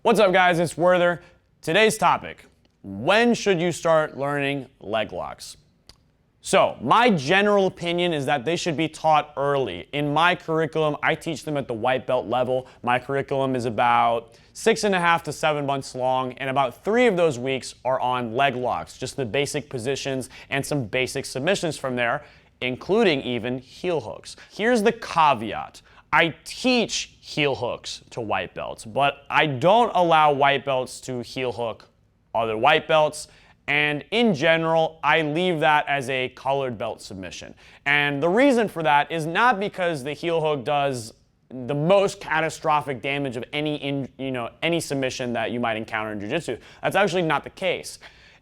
What's up, guys? It's Werther. Today's topic: when should you start learning leg locks? So, my general opinion is that they should be taught early. In my curriculum, I teach them at the white belt level. My curriculum is about 6.5 to 7 months long, and about 3 of those weeks are on leg locks, just the basic positions and some basic submissions from there, including even heel hooks. Here's the caveat. I teach heel hooks to white belts, but I don't allow white belts to heel hook other white belts. And in general, I leave that as a colored belt submission. And the reason for that is not because the heel hook does the most catastrophic damage of any submission that you might encounter in jiu-jitsu. That's actually not the case.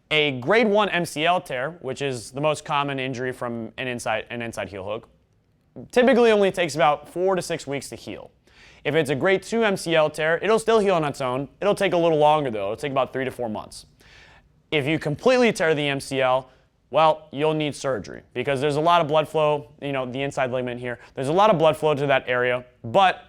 A grade 1 MCL tear, which is the most common injury from an inside heel hook, typically only takes about 4 to 6 weeks to heal. If it's a grade 2 MCL tear, it'll still heal on its own. It'll take a little longer though. It'll take about 3 to 4 months. If you completely tear the MCL, well, you'll need surgery because there's a lot of blood flow, the inside ligament here. There's a lot of blood flow to that area, but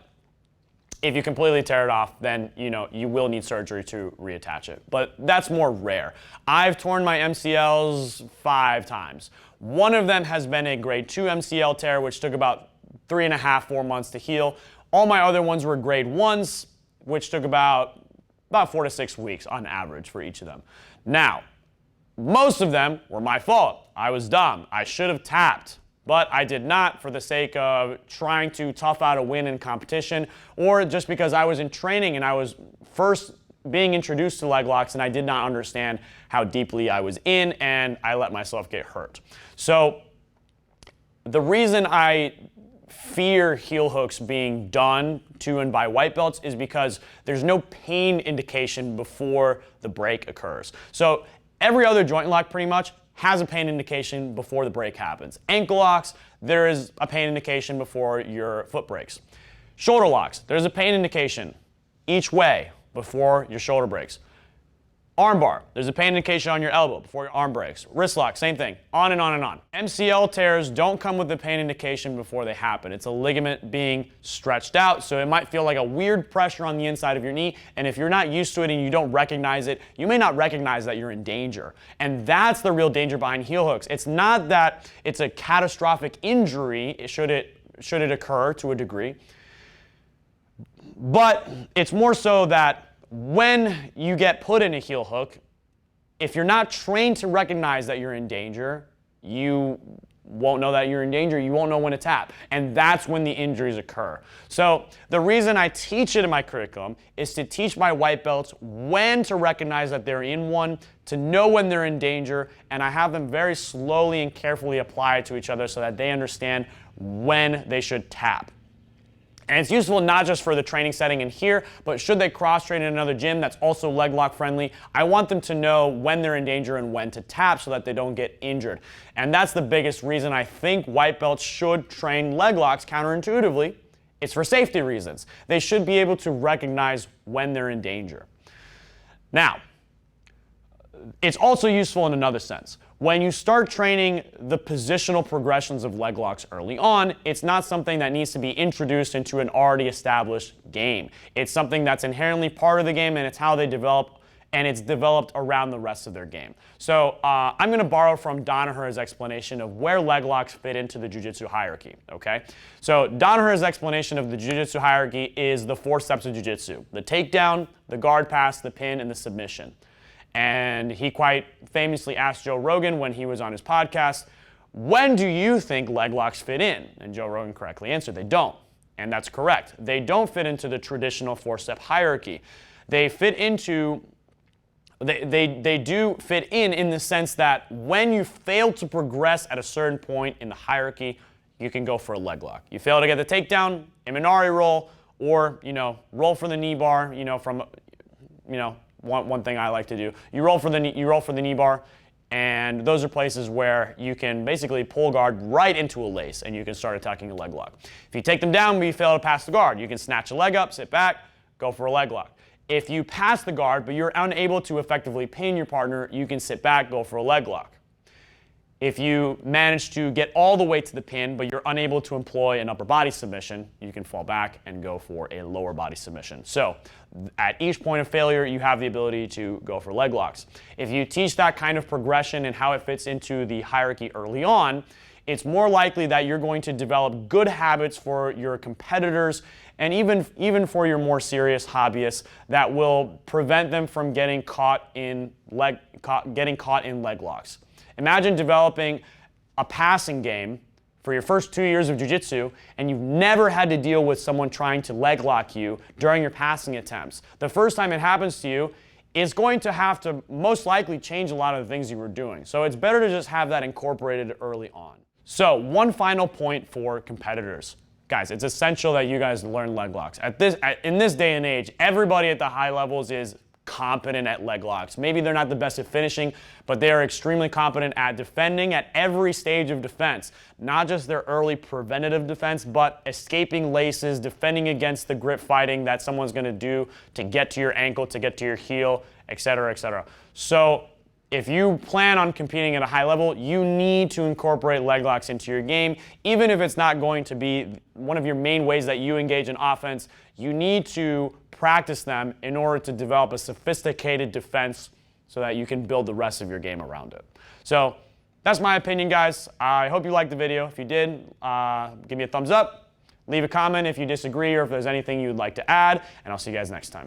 if you completely tear it off, then you will need surgery to reattach it. But that's more rare. I've torn my MCLs 5 times. One of them has been a grade 2 MCL tear, which took about 3.5, 4 months to heal. All my other ones were grade 1s, which took about 4 to 6 weeks on average for each of them. Now, most of them were my fault. I was dumb. I should have tapped, but I did not for the sake of trying to tough out a win in competition, or just because I was in training and I was first being introduced to leg locks and I did not understand how deeply I was in and I let myself get hurt. So the reason I fear heel hooks being done to and by white belts is because there's no pain indication before the break occurs. So every other joint lock pretty much has a pain indication before the break happens. Ankle locks, there is a pain indication before your foot breaks. Shoulder locks, there's a pain indication each way before your shoulder breaks. Arm bar, there's a pain indication on your elbow before your arm breaks. Wrist lock, same thing, on and on and on. MCL tears don't come with the pain indication before they happen. It's a ligament being stretched out, so it might feel like a weird pressure on the inside of your knee, and if you're not used to it and you don't recognize it, you may not recognize that you're in danger. And that's the real danger behind heel hooks. It's not that it's a catastrophic injury, should it occur to a degree, but it's more so that when you get put in a heel hook, if you're not trained to recognize that you're in danger, you won't know that you're in danger. You won't know when to tap. And that's when the injuries occur. So the reason I teach it in my curriculum is to teach my white belts when to recognize that they're in one, to know when they're in danger, and I have them very slowly and carefully apply it to each other so that they understand when they should tap. And it's useful not just for the training setting in here, but should they cross-train in another gym that's also leg lock friendly, I want them to know when they're in danger and when to tap so that they don't get injured. And that's the biggest reason I think white belts should train leg locks counterintuitively. It's for safety reasons. They should be able to recognize when they're in danger. Now, it's also useful in another sense. When you start training the positional progressions of leg locks early on, it's not something that needs to be introduced into an already established game. It's something that's inherently part of the game, and it's how they develop, and it's developed around the rest of their game. So I'm going to borrow from Danaher's explanation of where leg locks fit into the jiu-jitsu hierarchy, okay? So Danaher's explanation of the jiu-jitsu hierarchy is the 4 steps of jiu-jitsu: the takedown, the guard pass, the pin, and the submission. And he quite famously asked Joe Rogan when he was on his podcast, when do you think leg locks fit in? And Joe Rogan correctly answered, they don't. And that's correct. They don't fit into the traditional 4-step hierarchy. They fit into, they do fit in the sense that when you fail to progress at a certain point in the hierarchy, you can go for a leg lock. You fail to get the takedown, Imanari roll, or, roll for the knee bar, from, one thing I like to do. You roll for the knee bar, and those are places where you can basically pull guard right into a lace, and you can start attacking a leg lock. If you take them down but you fail to pass the guard, you can snatch a leg up, sit back, go for a leg lock. If you pass the guard but you're unable to effectively pin your partner, you can sit back, go for a leg lock. If you manage to get all the way to the pin, but you're unable to employ an upper body submission, you can fall back and go for a lower body submission. So at each point of failure, you have the ability to go for leg locks. If you teach that kind of progression and how it fits into the hierarchy early on, it's more likely that you're going to develop good habits for your competitors and even for your more serious hobbyists that will prevent them from getting caught in leg locks. Imagine developing a passing game for your first 2 years of jiu-jitsu and you've never had to deal with someone trying to leg lock you during your passing attempts. The first time it happens to you, it's going to have to most likely change a lot of the things you were doing. So it's better to just have that incorporated early on. So one final point for competitors. Guys, it's essential that you guys learn leg locks. In this day and age, everybody at the high levels is competent at leg locks. Maybe they're not the best at finishing, but they are extremely competent at defending at every stage of defense. Not just their early preventative defense, but escaping laces, defending against the grip fighting that someone's going to do to get to your ankle, to get to your heel, etc., etc. So if you plan on competing at a high level, you need to incorporate leg locks into your game. Even if it's not going to be one of your main ways that you engage in offense, you need to practice them in order to develop a sophisticated defense so that you can build the rest of your game around it. So that's my opinion, guys. I hope you liked the video. If you did, give me a thumbs up. Leave a comment if you disagree or if there's anything you'd like to add, and I'll see you guys next time.